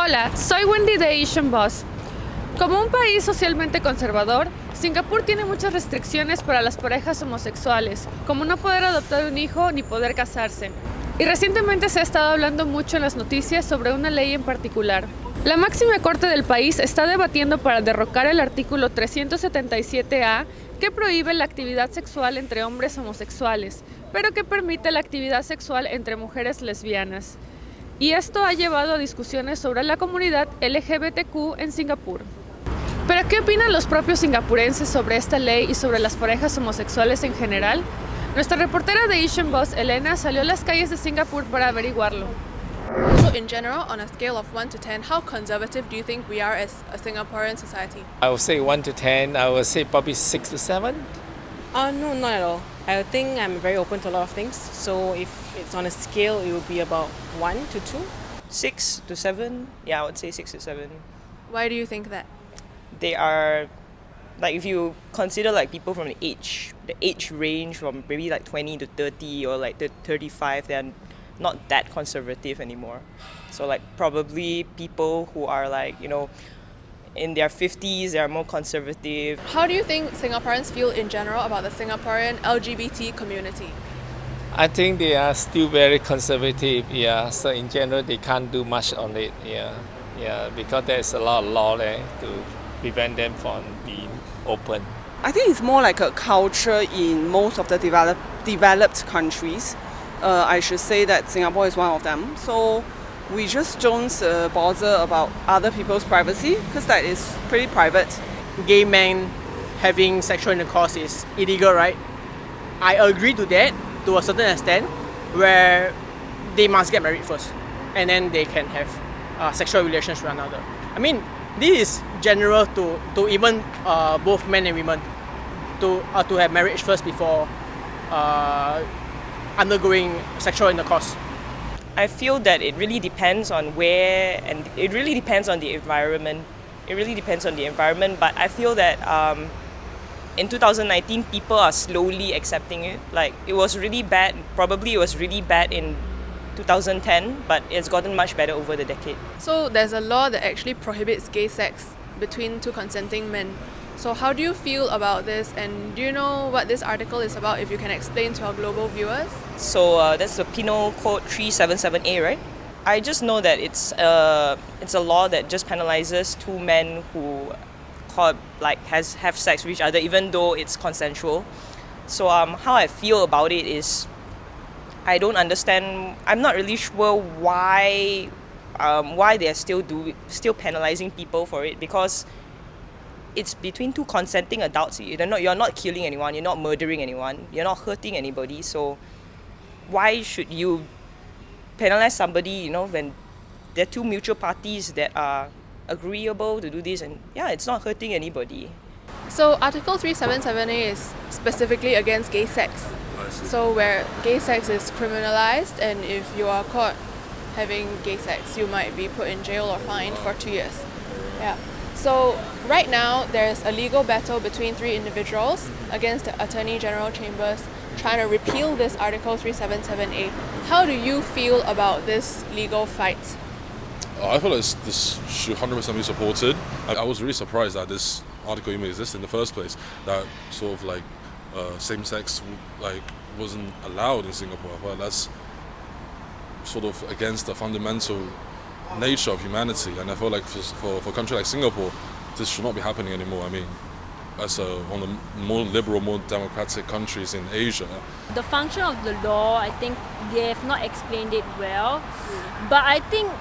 Hola, soy Wendy de Asian Boss. Como un país socialmente conservador, Singapur tiene muchas restricciones para las parejas homosexuales, como no poder adoptar un hijo ni poder casarse. Y recientemente se ha estado hablando mucho en las noticias sobre una ley en particular. La máxima corte del país está debatiendo para derrocar el artículo 377A que prohíbe la actividad sexual entre hombres homosexuales, pero que permite la actividad sexual entre mujeres lesbianas. Y esto ha llevado a discusiones sobre la comunidad LGBTQ en Singapur. ¿Pero qué opinan los propios singapurenses sobre esta ley y sobre las parejas homosexuales en general? Nuestra reportera de Asian Boss, Elena, salió a las calles de Singapur para averiguarlo. So in general, on a scale of 1 to 10, how conservative do you think we are as a Singaporean society? I would say 1 to 10. I would say probably 6 to 7. No, not at all. I think I'm very open to a lot of things. So if it's on a scale, it would be about 1 to 2. 6 to 7. Yeah, I would say 6 to 7. Why do you think that? They are, like, if you consider like people from the age range from maybe like 20 to 30 or like 35, they're not that conservative anymore. So like probably people who are like, in their 50s, they are more conservative. How do you think Singaporeans feel in general about the Singaporean LGBT community? I think they are still very conservative, yeah. So in general, they can't do much on it, yeah, because there's a lot of law there to prevent them from being open. I think it's more like a culture in most of the developed countries. I should say that Singapore is one of them. So we just don't bother about other people's privacy because that is pretty private. Gay men having sexual intercourse is illegal, right? I agree to that to a certain extent, where they must get married first and then they can have sexual relations with another. I mean, this is general to even both men and women to have marriage first before undergoing sexual intercourse. I feel that it really depends on where, and it really depends on the environment. But I feel that in 2019, people are slowly accepting it. Like, it was really bad, probably it was really bad in 2010, but it's gotten much better over the decade. So there's a law that actually prohibits gay sex between two consenting men. So how do you feel about this, and do you know what this article is about, if you can explain to our global viewers? So that's the Penal Code 377A, right? I just know that it's a law that just penalizes two men who have sex with each other, even though it's consensual. So how I feel about it is, I don't understand. I'm not really sure why they're still penalizing people for it, because it's between two consenting adults. You're not killing anyone, you're not murdering anyone, you're not hurting anybody. So why should you penalize somebody, when there are two mutual parties that are agreeable to do this, and it's not hurting anybody. So Article 377A is specifically against gay sex. So where gay sex is criminalized, and if you are caught having gay sex, you might be put in jail or fined for 2 years. Yeah. So right now there's a legal battle between three individuals against the Attorney General Chambers trying to repeal this Article 377A. How do you feel about this legal fight? I feel like this should 100% be supported. I was really surprised that this article even exists in the first place, that sort of like same-sex wasn't allowed in Singapore. Well, that's sort of against the fundamental nature of humanity, and I feel like for a country like Singapore, this should not be happening anymore. I mean, as one of the more liberal, more democratic countries in Asia. The function of the law, I think they have not explained it well, but I think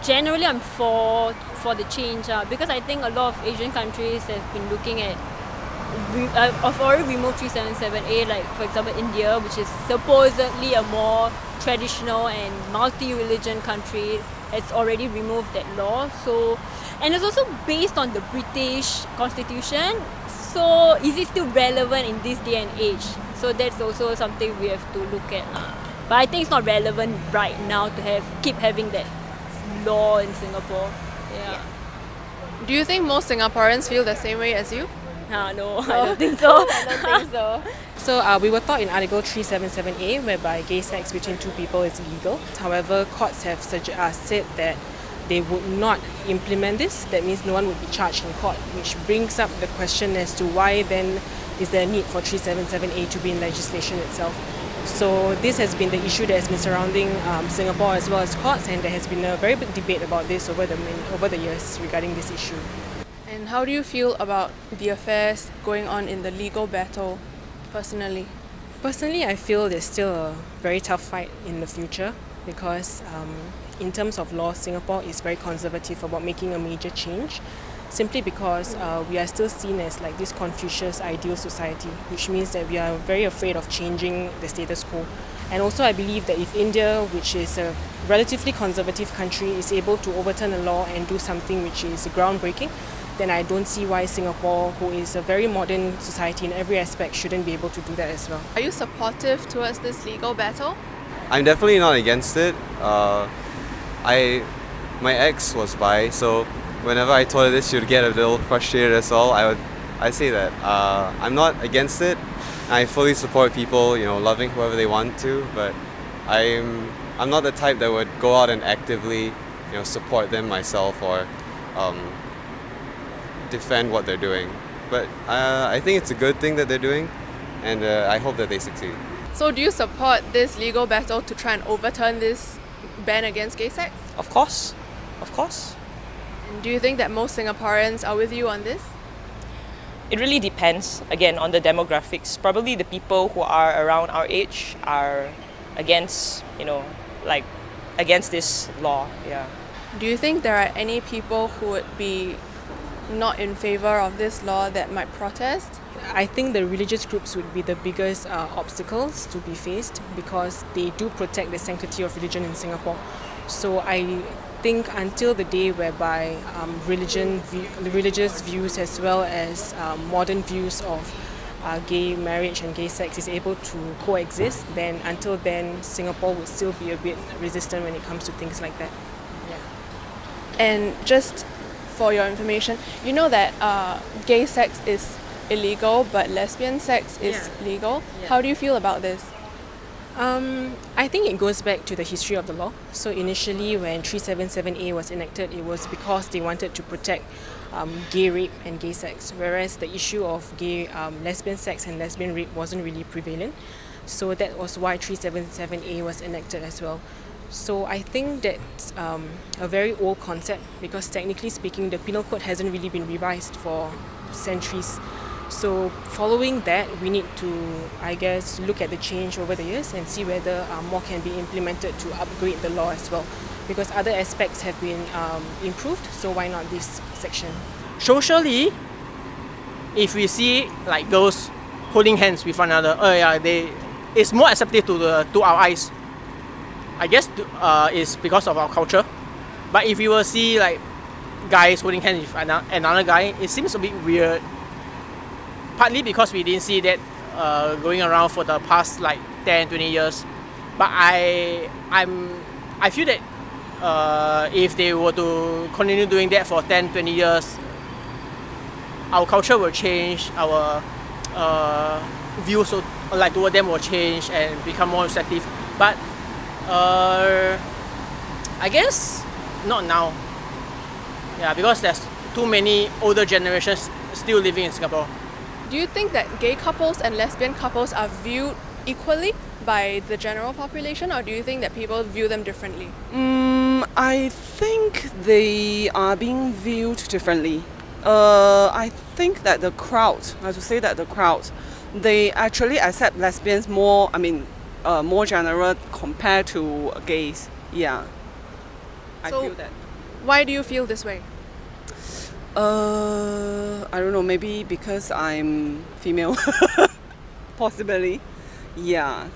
generally I'm for the change, because I think a lot of Asian countries have been looking at have already removed 377A, like for example India, which is supposedly a more traditional and multi-religion country, has already removed that law. So, and it's also based on the British Constitution. So is it still relevant in this day and age? So that's also something we have to look at. But I think it's not relevant right now to keep having that law in Singapore. Yeah. Do you think most Singaporeans feel the same way as you? No, I don't think so. I don't think so. So we were taught in Article 377A, whereby gay sex between two people is illegal. However, courts have said that they would not implement this, that means no one would be charged in court, which brings up the question as to why then is there a need for 377A to be in legislation itself. So this has been the issue that has been surrounding Singapore as well as courts, and there has been a very big debate about this over the years regarding this issue. And how do you feel about the affairs going on in the legal battle, personally? Personally, I feel there's still a very tough fight in the future because in terms of law, Singapore is very conservative about making a major change, simply because we are still seen as like this Confucius ideal society, which means that we are very afraid of changing the status quo. And also I believe that if India, which is a relatively conservative country, is able to overturn a law and do something which is groundbreaking, then I don't see why Singapore, who is a very modern society in every aspect, shouldn't be able to do that as well. Are you supportive towards this legal battle? I'm definitely not against it. My ex was bi, so whenever I told her this, she would get a little frustrated as well. I say that I'm not against it. I fully support people, loving whoever they want to, but I'm not the type that would go out and actively, support them myself or defend what they're doing. But I think it's a good thing that they're doing, and I hope that they succeed. So do you support this legal battle to try and overturn this ban against gay sex? Of course. And do you think that most Singaporeans are with you on this? It really depends, again, on the demographics. Probably the people who are around our age are against, against this law, yeah. Do you think there are any people who would be not in favor of this law that might protest? I think the religious groups would be the biggest obstacles to be faced because they do protect the sanctity of religion in Singapore. So I think until the day whereby religious views as well as modern views of gay marriage and gay sex is able to coexist, then until then Singapore would still be a bit resistant when it comes to things like that. Yeah. And just for your information, you know that gay sex is illegal but lesbian sex is legal. Yeah. How do you feel about this? I think it goes back to the history of the law. So initially when 377A was enacted, it was because they wanted to protect gay rape and gay sex, whereas the issue of gay lesbian sex and lesbian rape wasn't really prevalent. So that was why 377A was enacted as well. So I think that's a very old concept because technically speaking, the penal code hasn't really been revised for centuries. So following that, we need to, look at the change over the years and see whether more can be implemented to upgrade the law as well. Because other aspects have been improved, so why not this section? Socially, if we see like girls holding hands with one another, it's more acceptable to our eyes. I guess it's because of our culture. But if you will see like guys holding hands with another guy, it seems a bit weird. Partly because we didn't see that going around for the past like 10, 20 years. But I feel that if they were to continue doing that for 10, 20 years, our culture will change, our views toward them will change and become more receptive. But I guess not now. Yeah, because there's too many older generations still living in Singapore. Do you think that gay couples and lesbian couples are viewed equally by the general population, or do you think that people view them differently? I think they are being viewed differently. I think that the crowd, they actually accept lesbians more general compared to gays. Yeah. I feel that. Why do you feel this way? I don't know, maybe because I'm female. Possibly. Yeah.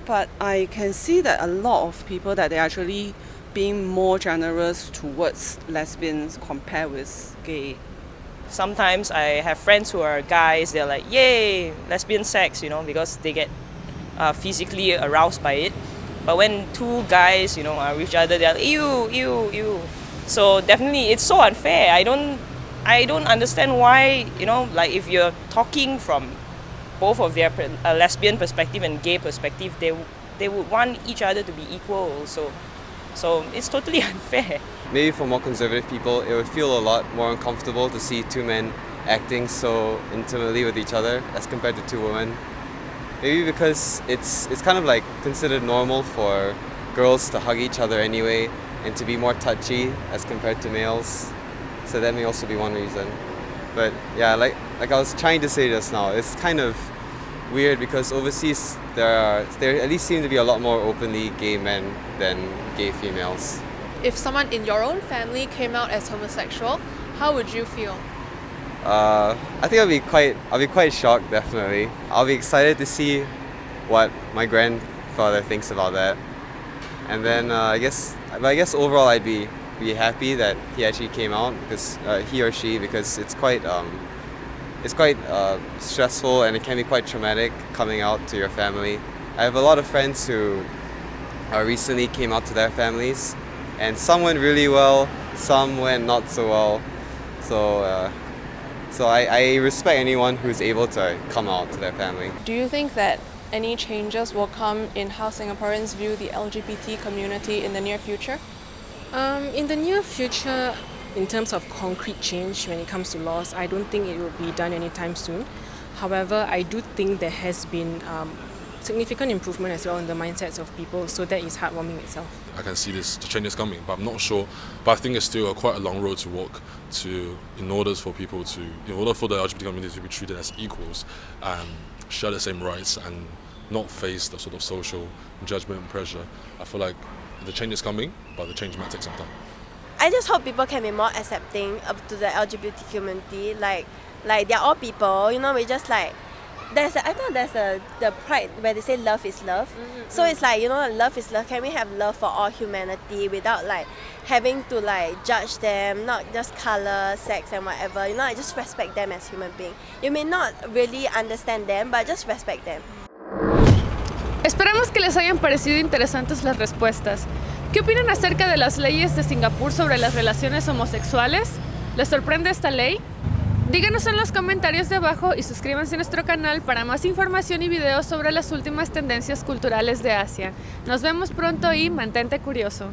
But I can see that a lot of people that they're actually being more generous towards lesbians compared with gay. Sometimes I have friends who are guys, they're like, yay, lesbian sex, because they get physically aroused by it. But when two guys, are with each other, they're like, ew. So definitely it's so unfair. I don't understand why, if you're talking from both of their lesbian perspective and gay perspective, they would want each other to be equal also. So it's totally unfair. maybe for more conservative people, it would feel a lot more uncomfortable to see two men acting so intimately with each other as compared to two women. Maybe because it's kind of like considered normal for girls to hug each other anyway and to be more touchy as compared to males. So that may also be one reason. But yeah, like I was trying to say just now, it's kind of weird because overseas there at least seem to be a lot more openly gay men than gay females. If someone in your own family came out as homosexual, how would you feel? I think I'll be quite shocked, definitely. I'll be excited to see what my grandfather thinks about that. And then I guess overall I'd be happy that he actually came out, because he or she, because it's quite stressful and it can be quite traumatic coming out to your family. I have a lot of friends who recently came out to their families, and some went really well, some went not so well. So I respect anyone who's able to come out to their family. Do you think that any changes will come in how Singaporeans view the LGBT community in the near future? In the near future, in terms of concrete change when it comes to laws, I don't think it will be done anytime soon. However, I do think there has been significant improvement as well in the mindsets of people, so that is heartwarming itself. I can see the changes coming, but I'm not sure. But I think it's still quite a long road to walk in order for the LGBT community to be treated as equals and share the same rights and not face the sort of social judgment and pressure. I feel like the change is coming, but the change might take some time. I just hope people can be more accepting up to the LGBT community. Like they're all people, we just like. I thought there's the pride where they say love is love. So it's like, love is love. Can we have love for all humanity without like having to like judge them, not just color, sex and whatever. I just respect them as human beings. You may not really understand them, but just respect them. Esperamos que les hayan parecido interesantes las respuestas. ¿Qué opinan acerca de las leyes de Singapur sobre las relaciones homosexuales? ¿Les sorprende esta ley? Díganos en los comentarios de abajo y suscríbanse a nuestro canal para más información y videos sobre las últimas tendencias culturales de Asia. Nos vemos pronto y mantente curioso.